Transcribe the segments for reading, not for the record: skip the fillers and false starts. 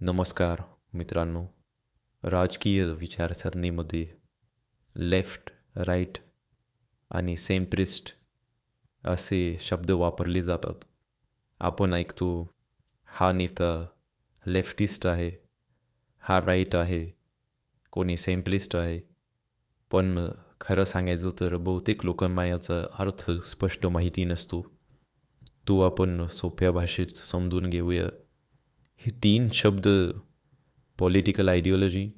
नमस्कार मित्रांनो. राजकीय विचारसरणीमध्ये लेफ्ट, राईट आणि सेंट्रिस्ट असे शब्द वापरले जातात. आपण ऐकतो, हा नेता लेफ्टिस्ट आहे, हा राईट आहे, कोणी सेंट्रिस्ट आहे. पण खरं सांगायचं तर बहुतेक लोकांना याचा अर्थ स्पष्ट माहिती नसतो. तो आपण सोप्या भाषेत समजून घेऊया. हे तीन शब्द पॉलिटिकल आयडिओलॉजी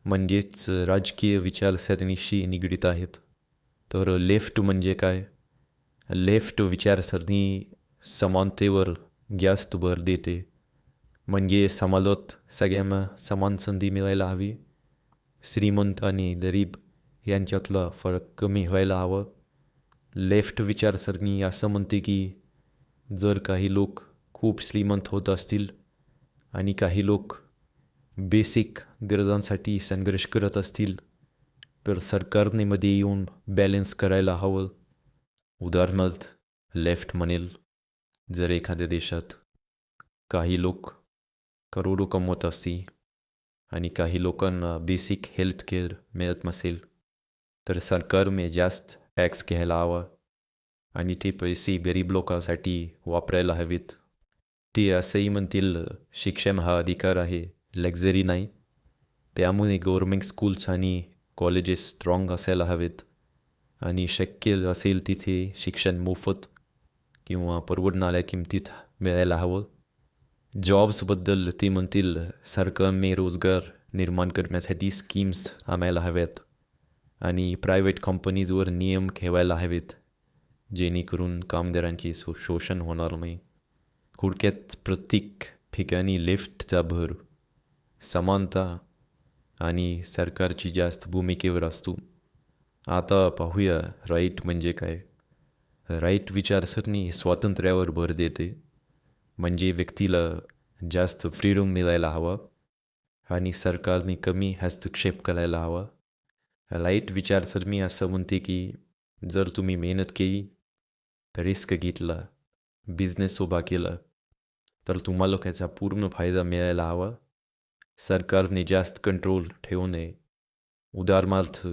म्हणजेच राजकीय विचारसरणीशी निगडीत आहेत. तर लेफ्ट म्हणजे काय? लेफ्ट विचारसरणी समानतेवर जास्त भर देते. म्हणजे समाजात सगळ्यांना समान संधी मिळायला हवी. श्रीमंत आणि गरीब यांच्यातला फरक कमी व्हायला हवं. लेफ्ट विचारसरणी असं म्हणते की जर काही लोक खूप श्रीमंत होत असतील आणि काही लोक बेसिक गरजांसाठी संघर्ष करत असतील तर सरकारने मध्ये येऊन बॅलन्स करायला हवं. उदाहरणार्थ लेफ्ट म्हणेल, जर एखाद्या देशात काही लोक करोडो कमवत असतील आणि काही लोकांना बेसिक हेल्थ केअर मिळत नसेल तर सरकारने जास्त टॅक्स घ्यायला हवा आणि ते पैसे गरीब लोकांसाठी वापरायला हवेत. ते असंही म्हणतील शिक्षण हा अधिकार आहे, लक्झरी नाही. त्यामुळे गव्हर्मेंट स्कूल्स आणि कॉलेजेस स्ट्रॉंग असायला हवेत आणि शक्य असेल तिथे शिक्षण मोफत किंवा परवडणाऱ्या किमतीत मिळायला हवं. जॉब्सबद्दल ते म्हणतील सरकारने रोजगार निर्माण करण्यासाठी स्कीम्स आणायला हव्यात आणि प्रायव्हेट कंपनीजवर नियम ठेवायला हवेत जेणेकरून कामगारांचे शोषण होणार नाही. थोडक्यात प्रत्येक ठिकाणी लेफ्टचा भर समानता आणि सरकारची जास्त भूमिकेवर असतो. आता पाहूया राईट म्हणजे काय. राईट विचारसरणी स्वातंत्र्यावर भर देते. म्हणजे व्यक्तीला जास्त फ्रीडम मिळायला हवा आणि सरकारने कमी हस्तक्षेप करायला हवा. राईट विचारसरणी असं म्हणते की जर तुम्ही मेहनत केली, रिस्क घेतला, बिझनेस उभा केला तर तुम्हाला त्याचा पूर्ण फायदा मिळायला हवा. सरकारने जास्त कंट्रोल ठेवू नये. उदाहरणार्थ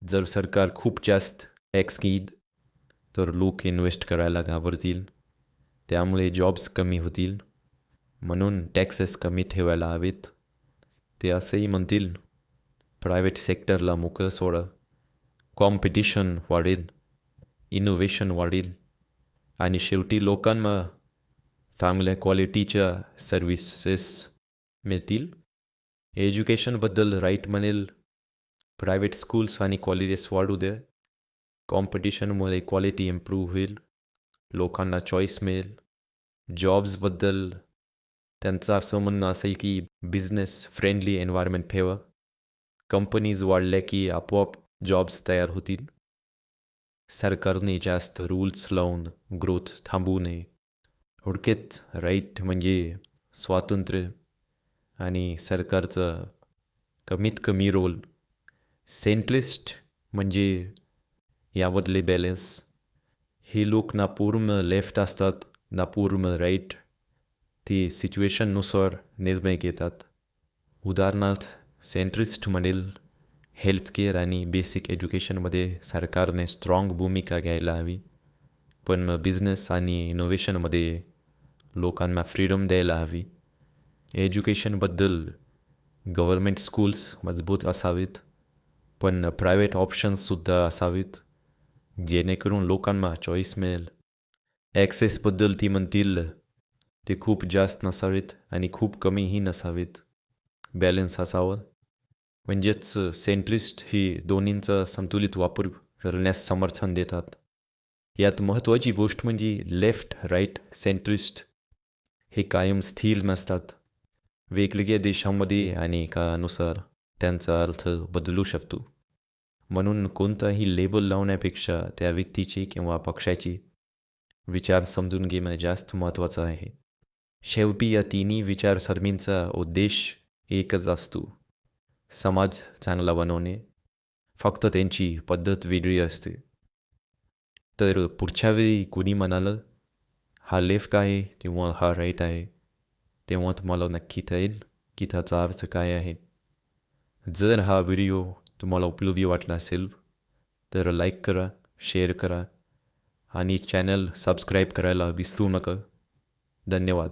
जर सरकार खूप जास्त टॅक्स घेईल तर लोक इन्व्हेस्ट करायला घाबरतील, त्यामुळे जॉब्स कमी होतील. म्हणून टॅक्सेस कमी ठेवायला हवेत. ते असंही म्हणतील प्रायव्हेट सेक्टरला मोकळं सोडा, कॉम्पिटिशन वाढेल, इनोव्हेशन वाढेल आणि शेवटी लोकांना चांगल्या क्वालिटीच्या सर्व्हिसेस मिळतील. एज्युकेशनबद्दल राईट म्हणेल प्रायव्हेट स्कूल्स आणि कॉलेजेस वाढू द्या. कॉम्पिटिशनमुळे क्वालिटी इम्प्रूव्ह होईल, लोकांना चॉईस मिळेल. जॉब्सबद्दल त्यांचं असं म्हणणं असं आहे की बिझनेस फ्रेंडली एन्व्हायरमेंट ठेवा. कंपनीज वाढल्या की आपोआप जॉब्स तयार होतील. सरकारने जास्त रूल्स लावून ग्रोथ थांबवू नये. थोडक्यात राईट म्हणजे स्वातंत्र्य आणि सरकारचा कमीत कमी रोल. सेंट्रिस्ट म्हणजे याबदले बॅलन्स. हे लोक ना पूर्ण लेफ्ट असतात ना पूर्ण राईट. ते सिच्युएशननुसार निर्णय घेतात. उदाहरणार्थ सेंट्रिस्ट म्हणेल हेल्थकेअर आणि बेसिक एज्युकेशनमध्ये सरकारने स्ट्रॉंग भूमिका घ्यायला हवी, पण बिझनेस आणि इनोव्हेशनमध्ये लोकांना फ्रीडम द्यायला हवी. एज्युकेशनबद्दल गव्हर्मेंट स्कूल्स मजबूत असावेत, पण प्रायव्हेट ऑप्शन्ससुद्धा असावेत जेणेकरून लोकांना चॉईस मिळेल. ॲक्सेसबद्दल ती म्हणतील ते खूप जास्त नसावेत आणि खूप कमीही नसावेत, बॅलन्स असावं. म्हणजेच सेंट्रिस्ट ही दोन्हींचा संतुलित वापर करण्यास समर्थन देतात. यात महत्त्वाची गोष्ट म्हणजे लेफ्ट, राईट, सेंट्रिस्ट हे कायम स्थिर नसतात. वेगवेगळ्या देशांमध्ये आणि काळानुसार त्यांचा अर्थ बदलू शकतो. म्हणून कोणताही लेबल लावण्यापेक्षा त्या व्यक्तीची किंवा पक्षाची विचार समजून घेणं जास्त महत्त्वाचं आहे. शेवटी या तिन्ही विचारसरणींचा उद्देश एकच असतो, समाज चांगला बनवणे. फक्त त्यांची पद्धत वेगळी असते. तर पुढच्या वेळी कोणी म्हणालं हा लेफ्ट आहे किंवा हा राईट आहे तेव्हा तुम्हाला नक्की कळेल की त्याचा अर्थ काय आहे. जर हा व्हिडिओ तुम्हाला उपयोगी वाटला असेल तर लाईक करा, शेअर करा आणि चॅनल सबस्क्राईब करायला विसरू नका. धन्यवाद.